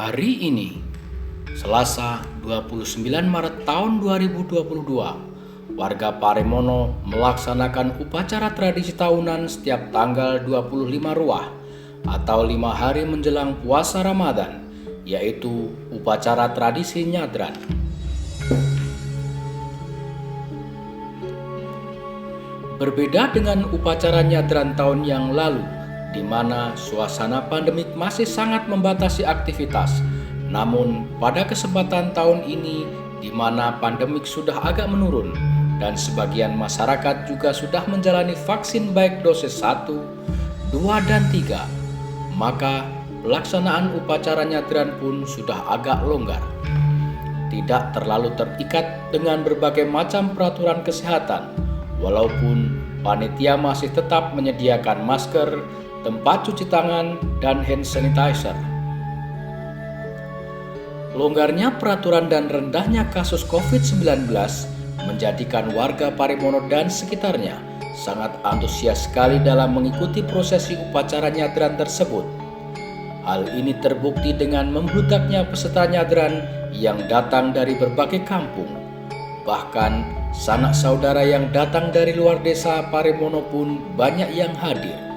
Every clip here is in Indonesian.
Hari ini, Selasa 29 Maret tahun 2022, warga Paremono melaksanakan upacara tradisi tahunan setiap tanggal 25 Ruah atau 5 hari menjelang puasa Ramadan, yaitu upacara tradisi nyadran. Berbeda dengan upacara nyadran tahun yang lalu, di mana suasana pandemik masih sangat membatasi aktivitas. Namun, pada kesempatan tahun ini, di mana pandemik sudah agak menurun dan sebagian masyarakat juga sudah menjalani vaksin baik dosis 1, 2, dan 3, maka pelaksanaan upacara nyadran pun sudah agak longgar. Tidak terlalu terikat dengan berbagai macam peraturan kesehatan, walaupun panitia masih tetap menyediakan masker, tempat cuci tangan, dan hand sanitizer. Longgarnya peraturan dan rendahnya kasus COVID-19 menjadikan warga Paremono dan sekitarnya sangat antusias sekali dalam mengikuti prosesi upacara nyadran tersebut. Hal ini terbukti dengan membludaknya peserta nyadran yang datang dari berbagai kampung. Bahkan sanak saudara yang datang dari luar desa Paremono pun banyak yang hadir.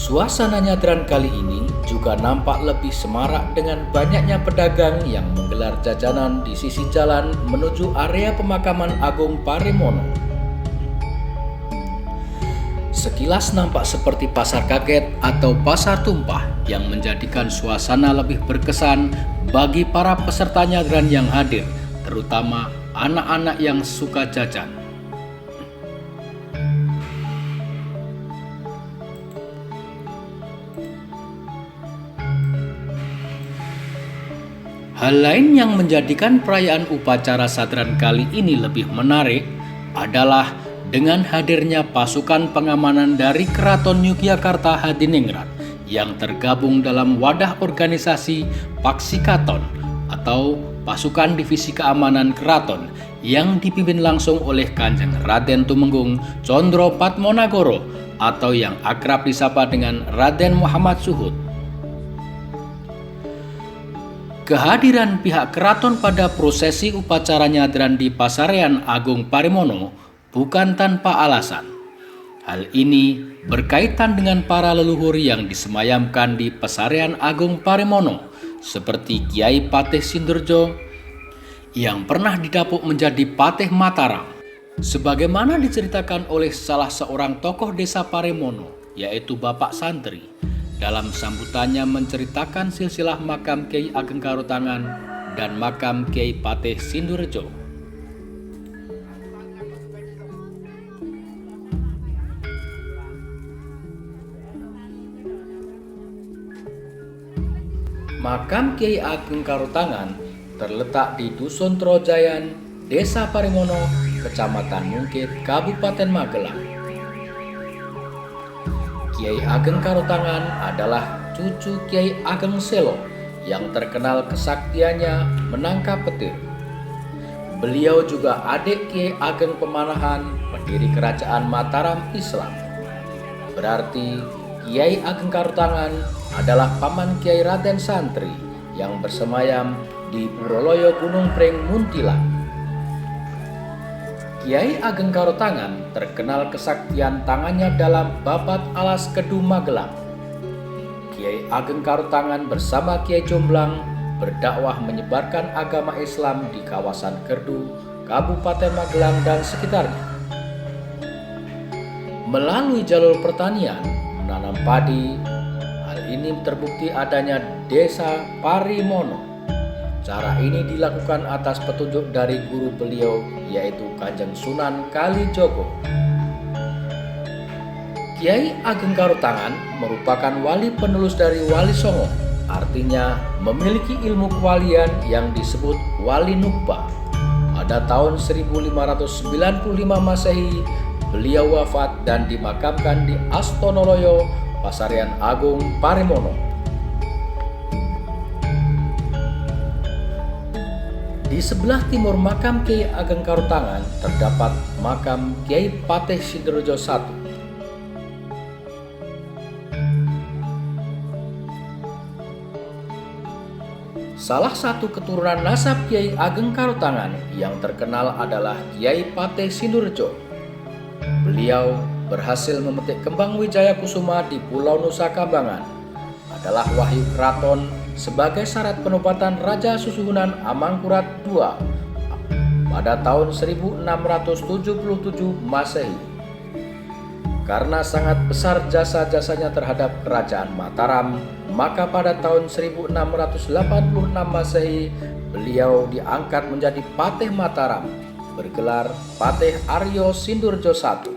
Suasana nyadran kali ini juga nampak lebih semarak dengan banyaknya pedagang yang menggelar jajanan di sisi jalan menuju area pemakaman Agung Paremono. Sekilas nampak seperti pasar kaget atau pasar tumpah yang menjadikan suasana lebih berkesan bagi para peserta nyadran yang hadir, terutama anak-anak yang suka jajan. Hal lain yang menjadikan perayaan upacara sadran kali ini lebih menarik adalah dengan hadirnya pasukan pengamanan dari Keraton Yogyakarta Hadiningrat yang tergabung dalam wadah organisasi Paksikaton atau Pasukan Divisi Keamanan Keraton yang dipimpin langsung oleh Kanjeng Raden Tumenggung Condro Padmonagoro atau yang akrab disapa dengan Raden Muhammad Suhud. Kehadiran pihak keraton pada prosesi upacara nyadran di Pasarean Agung Paremono bukan tanpa alasan. Hal ini berkaitan dengan para leluhur yang disemayamkan di Pasarean Agung Paremono seperti Kiai Patih Sindurjo yang pernah didapuk menjadi Patih Mataram. Sebagaimana diceritakan oleh salah seorang tokoh desa Paremono, yaitu Bapak Santri, dalam sambutannya menceritakan silsilah makam Kiai Ageng Karotangan dan makam Kiai Patih Sindurjo. Makam Kiai Ageng Karotangan terletak di Dusun Trojayan, Desa Paremono, Kecamatan Mungkit, Kabupaten Magelang. Kiai Ageng Karotangan adalah cucu Kiai Ageng Selo yang terkenal kesaktiannya menangkap petir. Beliau juga adik Kiai Ageng Pemanahan, pendiri Kerajaan Mataram Islam. Berarti Kiai Ageng Karotangan adalah paman Kiai Raden Santri yang bersemayam di Puroloyo Gunung Pring Muntilan. Kiai Ageng Karotangan terkenal kesaktian tangannya dalam babat alas kedu Magelang. Kiai Ageng Karotangan bersama Kiai Jomblang berdakwah menyebarkan agama Islam di kawasan Kerdu, Kabupaten Magelang dan sekitarnya. Melalui jalur pertanian, menanam padi, hal ini terbukti adanya desa Paremono. Cara ini dilakukan atas petunjuk dari guru beliau, yaitu Kanjeng Sunan Kalijogo. Kiai Ageng Karotangan merupakan wali penerus dari Wali Songo, artinya memiliki ilmu kewalian yang disebut Wali Nukba. Pada tahun 1595 Masehi, beliau wafat dan dimakamkan di Astonoloyo, Pasarean Agung Paremono. Di sebelah timur makam Kiai Ageng Karotangan terdapat makam Kiai Patih Sindurjo I. Salah satu keturunan nasab Kiai Ageng Karotangan yang terkenal adalah Kiai Patih Sindurjo. Beliau berhasil memetik kembang Wijaya Kusuma di Pulau Nusa Kambangan. Adalah wahyu keraton sebagai syarat penobatan Raja Susuhunan Amangkurat II pada tahun 1677 Masehi. Karena sangat besar jasa-jasanya terhadap Kerajaan Mataram, maka pada tahun 1686 Masehi beliau diangkat menjadi Patih Mataram, bergelar Patih Aryo Sindurjo I.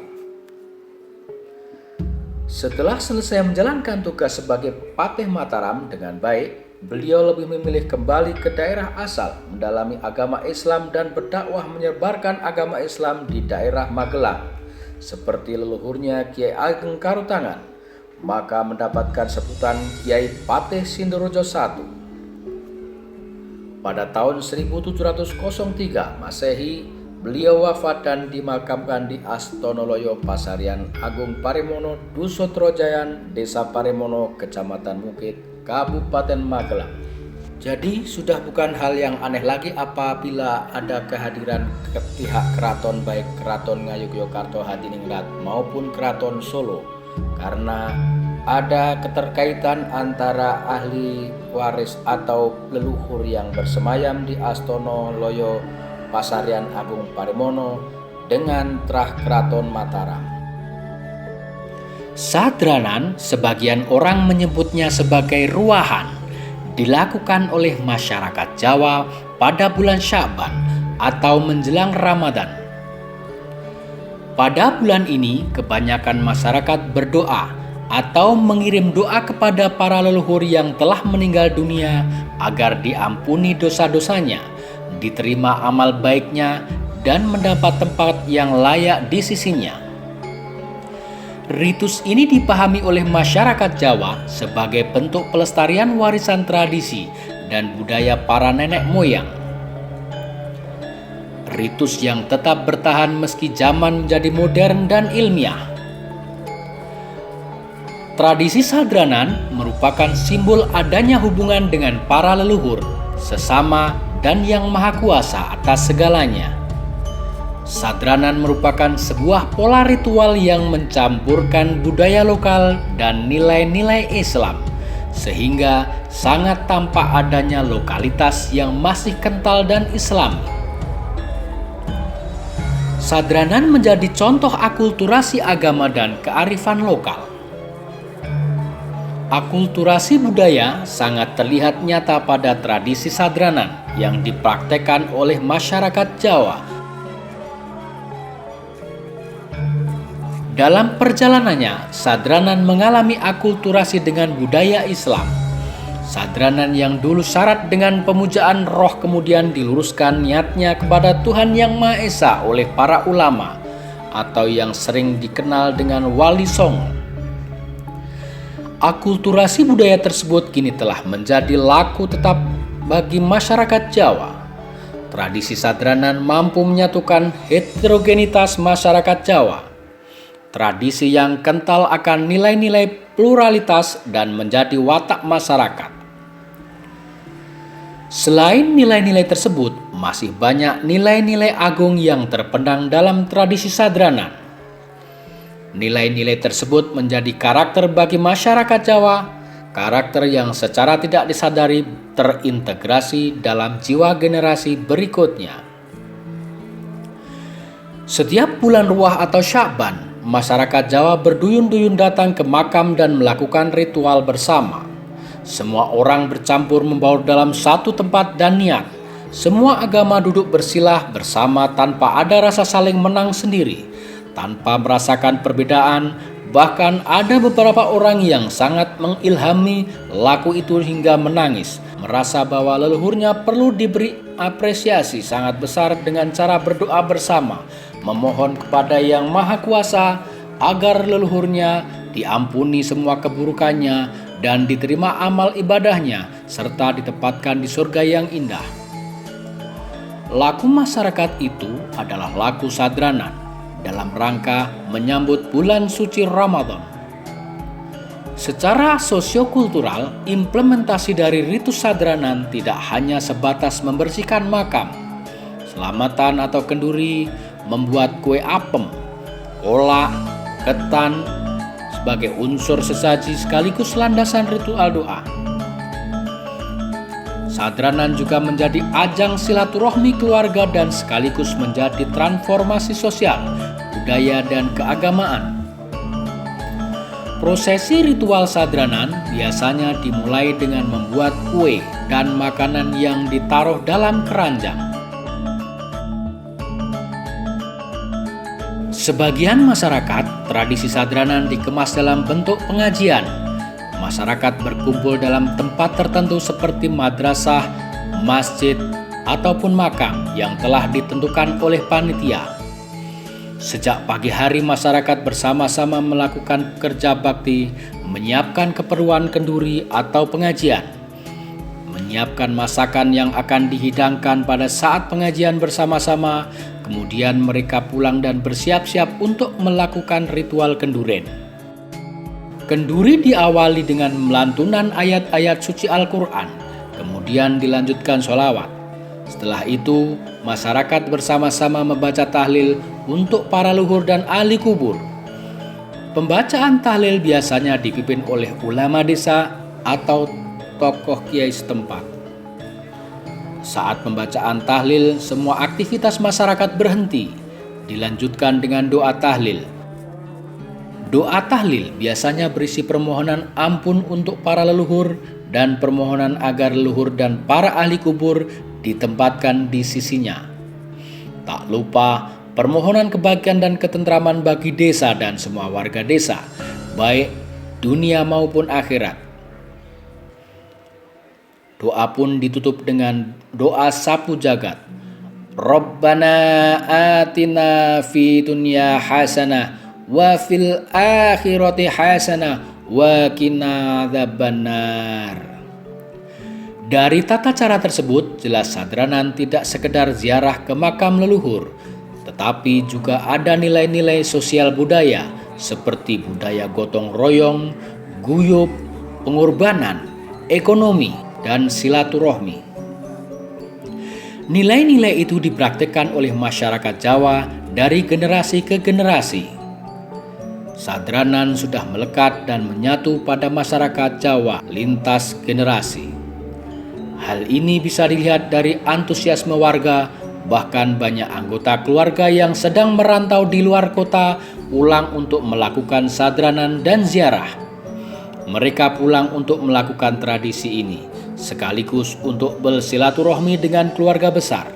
Setelah selesai menjalankan tugas sebagai Patih Mataram dengan baik, beliau lebih memilih kembali ke daerah asal, mendalami agama Islam dan berdakwah menyebarkan agama Islam di daerah Magelang, seperti leluhurnya Kiai Ageng Karotangan, maka mendapatkan sebutan Kiai Patih Sindurjo I. Pada tahun 1703 Masehi, beliau wafat dan dimakamkan di Astonoloyo Pasarian Agung Paremono, Dusun Trojayan, Desa Paremono, Kecamatan Mukit, Kabupaten Magelang. Jadi sudah bukan hal yang aneh lagi apabila ada kehadiran pihak keraton, baik keraton Ngayogyakarta Hadiningrat maupun keraton Solo, karena ada keterkaitan antara ahli waris atau leluhur yang bersemayam di Astonoloyo Pasarian Agung Paremono dengan trah keraton Mataram. Sadranan, sebagian orang menyebutnya sebagai ruahan, dilakukan oleh masyarakat Jawa pada bulan Sya'ban atau menjelang Ramadan. Pada bulan ini, kebanyakan masyarakat berdoa atau mengirim doa kepada para leluhur yang telah meninggal dunia agar diampuni dosa-dosanya, diterima amal baiknya, dan mendapat tempat yang layak di sisinya. Ritus ini dipahami oleh masyarakat Jawa sebagai bentuk pelestarian warisan tradisi dan budaya para nenek moyang. Ritus yang tetap bertahan meski zaman menjadi modern dan ilmiah. Tradisi sadranan merupakan simbol adanya hubungan dengan para leluhur, sesama, dan Yang Maha Kuasa atas segalanya. Sadranan merupakan sebuah pola ritual yang mencampurkan budaya lokal dan nilai-nilai Islam, sehingga sangat tampak adanya lokalitas yang masih kental dan Islam. Sadranan menjadi contoh akulturasi agama dan kearifan lokal. Akulturasi budaya sangat terlihat nyata pada tradisi sadranan yang dipraktekkan oleh masyarakat Jawa. Dalam perjalanannya, sadranan mengalami akulturasi dengan budaya Islam. Sadranan yang dulu syarat dengan pemujaan roh kemudian diluruskan niatnya kepada Tuhan Yang Maha Esa oleh para ulama atau yang sering dikenal dengan Wali Songo. Akulturasi budaya tersebut kini telah menjadi laku tetap bagi masyarakat Jawa. Tradisi sadranan mampu menyatukan heterogenitas masyarakat Jawa. Tradisi yang kental akan nilai-nilai pluralitas dan menjadi watak masyarakat. Selain nilai-nilai tersebut, masih banyak nilai-nilai agung yang terpendam dalam tradisi sadranan. Nilai-nilai tersebut menjadi karakter bagi masyarakat Jawa, karakter yang secara tidak disadari terintegrasi dalam jiwa generasi berikutnya. Setiap bulan Ruah atau Sya'ban, masyarakat Jawa berduyun-duyun datang ke makam dan melakukan ritual bersama. Semua orang bercampur membaur dalam satu tempat dan niat. Semua agama duduk bersilah bersama tanpa ada rasa saling menang sendiri, tanpa merasakan perbedaan. Bahkan ada beberapa orang yang sangat mengilhami laku itu hingga menangis, merasa bahwa leluhurnya perlu diberi apresiasi sangat besar dengan cara berdoa bersama, memohon kepada Yang Maha Kuasa agar leluhurnya diampuni semua keburukannya dan diterima amal ibadahnya serta ditempatkan di surga yang indah. Laku masyarakat itu adalah laku sadranan dalam rangka menyambut bulan suci Ramadan. Secara sosiokultural, implementasi dari ritus sadranan tidak hanya sebatas membersihkan makam, selamatan atau kenduri, membuat kue apem, kolak, ketan sebagai unsur sesaji sekaligus landasan ritual doa. Sadranan juga menjadi ajang silaturahmi keluarga dan sekaligus menjadi transformasi sosial, budaya, dan keagamaan. Prosesi ritual sadranan biasanya dimulai dengan membuat kue dan makanan yang ditaruh dalam keranjang. Sebagian masyarakat, tradisi sadranan dikemas dalam bentuk pengajian. Masyarakat berkumpul dalam tempat tertentu seperti madrasah, masjid, ataupun makam yang telah ditentukan oleh panitia. Sejak pagi hari masyarakat bersama-sama melakukan kerja bakti, menyiapkan keperluan kenduri atau pengajian, menyiapkan masakan yang akan dihidangkan pada saat pengajian bersama-sama, kemudian mereka pulang dan bersiap-siap untuk melakukan ritual kenduren. Kenduri diawali dengan melantunan ayat-ayat suci Al-Quran, kemudian dilanjutkan sholawat. Setelah itu, masyarakat bersama-sama membaca tahlil untuk para leluhur dan ahli kubur. Pembacaan tahlil biasanya dipimpin oleh ulama desa atau tokoh kiai setempat. Saat pembacaan tahlil, semua aktivitas masyarakat berhenti, dilanjutkan dengan doa tahlil. Doa tahlil biasanya berisi permohonan ampun untuk para leluhur dan permohonan agar leluhur dan para ahli kubur ditempatkan di sisinya. Tak lupa permohonan kebahagiaan dan ketentraman bagi desa dan semua warga desa, baik dunia maupun akhirat. Doa pun ditutup dengan doa sapu jagat. Rabbana atina fi dunya hasanah wa fil akhirati hasanah wa qina adzabannar. Dari tata cara tersebut, jelas sadranan tidak sekedar ziarah ke makam leluhur, tetapi juga ada nilai-nilai sosial budaya seperti budaya gotong royong, guyub, pengorbanan, ekonomi, dan silaturahmi. Nilai-nilai itu dipraktikkan oleh masyarakat Jawa dari generasi ke generasi. Sadranan sudah melekat dan menyatu pada masyarakat Jawa lintas generasi. Hal ini bisa dilihat dari antusiasme warga, bahkan banyak anggota keluarga yang sedang merantau di luar kota pulang untuk melakukan sadranan dan ziarah. Mereka pulang untuk melakukan tradisi ini, sekaligus untuk bersilaturahmi dengan keluarga besar.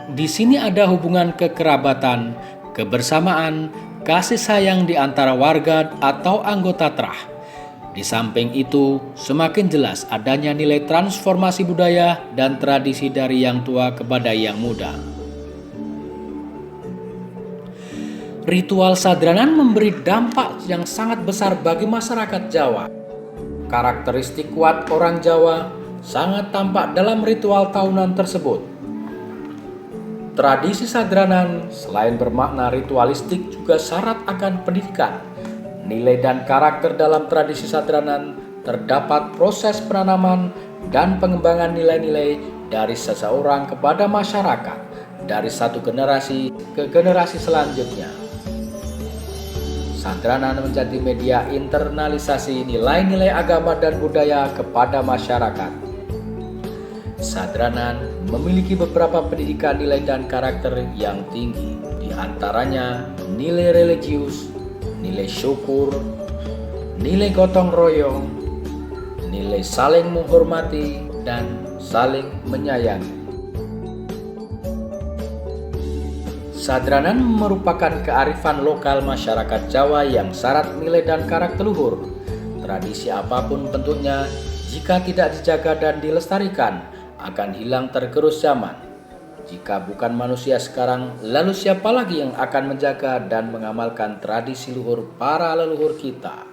Di sini ada hubungan kekerabatan, kebersamaan, kasih sayang di antara warga atau anggota terah. Di samping itu, semakin jelas adanya nilai transformasi budaya dan tradisi dari yang tua kepada yang muda. Ritual sadranan memberi dampak yang sangat besar bagi masyarakat Jawa. Karakteristik kuat orang Jawa sangat tampak dalam ritual tahunan tersebut. Tradisi sadranan selain bermakna ritualistik juga syarat akan pendidikan. Nilai dan karakter dalam tradisi sadranan terdapat proses penanaman dan pengembangan nilai-nilai dari seseorang kepada masyarakat, dari satu generasi ke generasi selanjutnya. Sadranan menjadi media internalisasi nilai-nilai agama dan budaya kepada masyarakat. Sadranan memiliki beberapa pendidikan nilai dan karakter yang tinggi, di antaranya nilai religius, nilai syukur, nilai gotong royong, nilai saling menghormati, dan saling menyayangi. Sadranan merupakan kearifan lokal masyarakat Jawa yang syarat nilai dan karakter luhur. Tradisi apapun bentuknya, jika tidak dijaga dan dilestarikan, akan hilang tergerus zaman. Jika bukan manusia sekarang, lalu siapa lagi yang akan menjaga dan mengamalkan tradisi luhur para leluhur kita?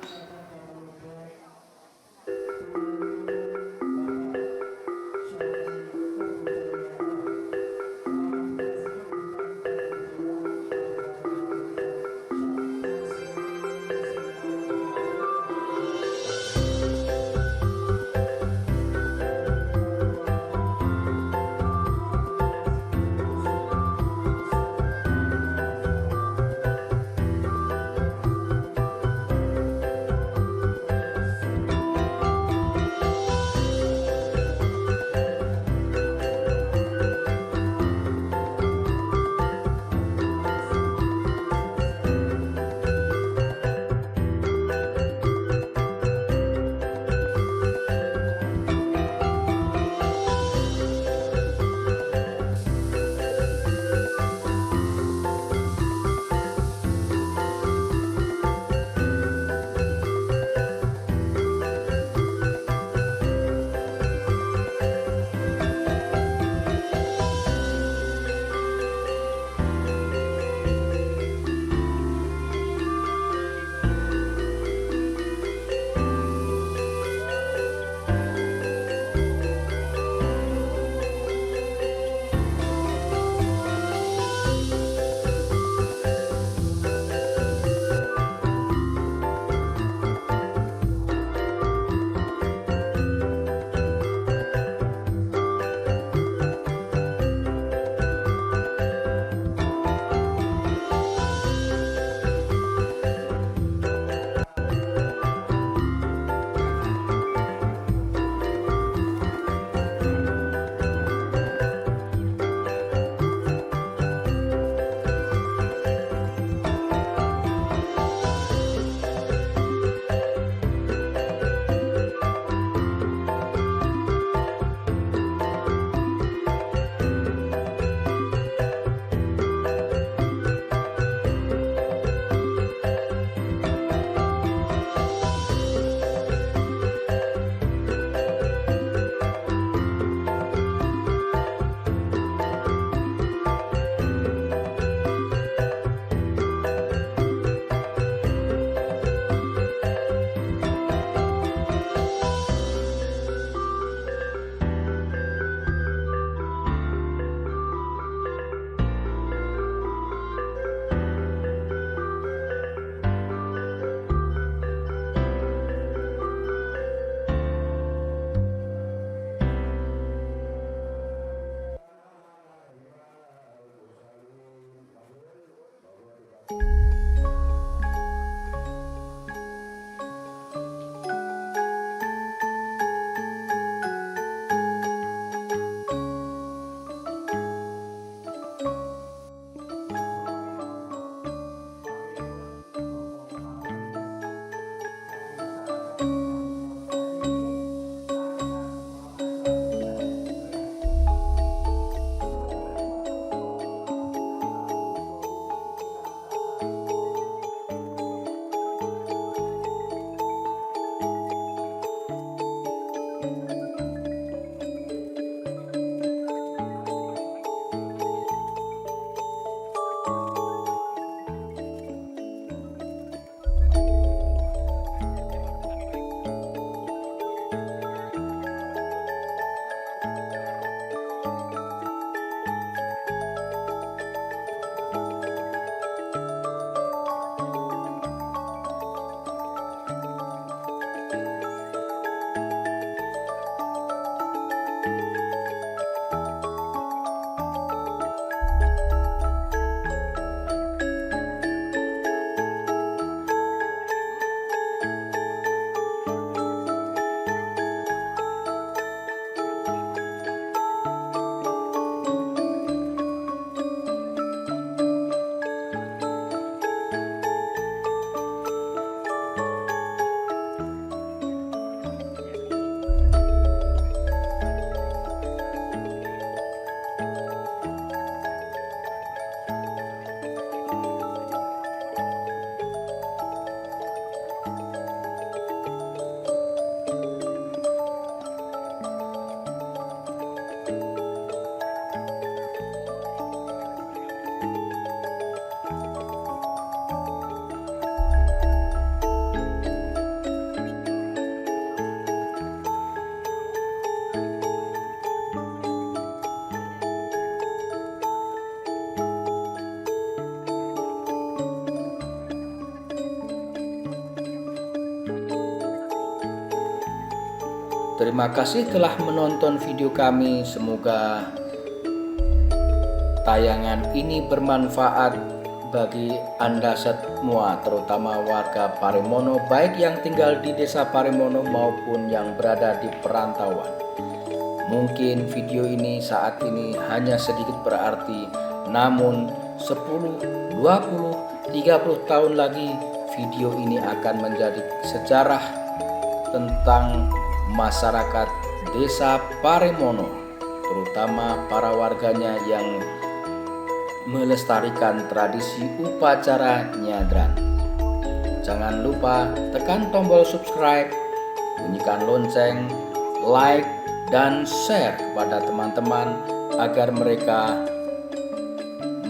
Terima kasih telah menonton video kami. Semoga tayangan ini bermanfaat bagi Anda semua, terutama warga Paremono, baik yang tinggal di desa Paremono maupun yang berada di perantauan. Mungkin video ini saat ini hanya sedikit berarti, namun 10, 20, 30 tahun lagi video ini akan menjadi sejarah tentang masyarakat desa Paremono, terutama para warganya yang melestarikan tradisi upacara nyadran. Jangan lupa tekan tombol subscribe, bunyikan lonceng, like, dan share kepada teman-teman agar mereka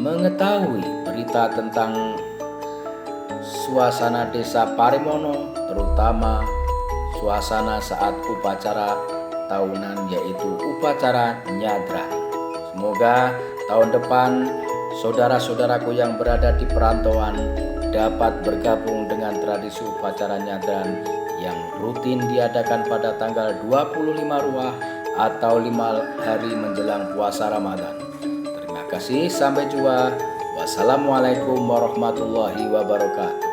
mengetahui berita tentang suasana desa Paremono, terutama suasana saat upacara tahunan yaitu upacara nyadran. Semoga tahun depan saudara-saudaraku yang berada di perantauan dapat bergabung dengan tradisi upacara nyadran yang rutin diadakan pada tanggal 25 Ruah atau 5 hari menjelang puasa Ramadan. Terima kasih, sampai jumpa. Wassalamualaikum warahmatullahi wabarakatuh.